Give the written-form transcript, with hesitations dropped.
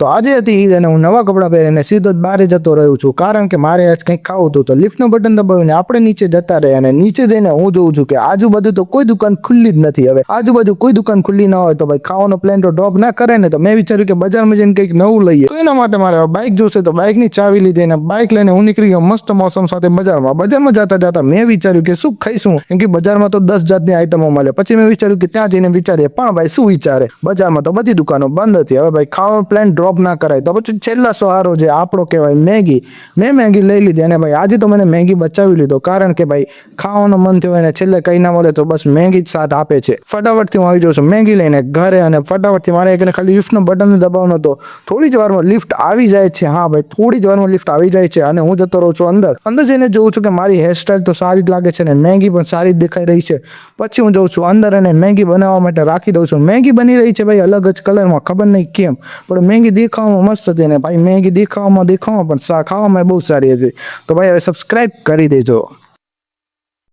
તો આજે હતી ઈદ અને હું નવા કપડાં પહેરીને સીધો જ બહાર જતો રહ્યો છું, કારણ કે મારે આજ કંઈક ખાવું હતું. તો લિફ્ટનું બટન દબાવીને આપણે નીચે જતા રહ્યા અને નીચે જઈને હું જોઉં છું કે આજુબાજુ તો કોઈ દુકાન ખુલ્લી જ નથી. હવે આજુબાજુ કોઈ દુકાન ખુલ્લી ના હોય તો ભાઈ ખાવાનો પ્લાન તો ડ્રોપ ના કરે ને. તો મેં વિચાર્યું કે બજારમાં જઈને કંઈક નવું લઈએ. તો એના માટે મારે બાઇક જોશે, તો બાઇકની ચાવી લીધી અને બાઇક લઈને હું નીકળી ગયો મસ્ત મોસમ સાથે બજારમાં જતા જતા મેં વિચાર્યું કે શું ખાઈશું, કેમ કે બજારમાં તો 10 જાતની આઈટમો મળે. પછી મેં વિચાર્યું કે ત્યાં જઈને વિચારીએ, પણ ભાઈ શું વિચારે, બજારમાં તો બધી દુકાનો બંધ હતી. હવે ભાઈ ખાવાનો પ્લાન ડ્રોપ ના કરાય, તો પછી છેલ્લા સહારો જે આપણો કહેવાય મેગી. મેં મેગી લઈ લીધી અને ભાઈ આજે તો મને મેગી બચાવી લીધો, કારણ કે ભાઈ ખાવાનું મન થયું અને છેલ્લે કંઈ ના મળે તો બસ મેગી જ સાથ આપે છે. ફટાફટથી હું આવી જાઉં છું મેગી લઈને ઘરે અને ફટાફટથી મારે એકને ખાલી લિફ્ટનો બટન દબાવવાનો હતો. થોડી જ વારમાં લિફ્ટ આવી જાય છે. હા ભાઈ, થોડી જ વારમાં લિફ્ટ આવી જાય છે અને હું જતો રહું છું અંદર જઈને જોઉં છું કે મારી હેરસ્ટાઈલ તો સારી જ લાગે છે અને મેગી પણ સારી જ દેખાઈ રહી છે. પછી હું જાઉં છું અંદર અને મેગી બનાવવા માટે રાખી દઉં છું. મેગી બની રહી છે ભાઈ અલગ જ કલરમાં, ખબર નહીં કેમ, પણ મેગી દેખાવામાં મસ્ત હતી ને ભાઈ મેગી દેખાવામાં પણ ખાવામાં બહુ સારી હતી. તો ભાઈ હવે સબસ્ક્રાઈબ કરી દેજો.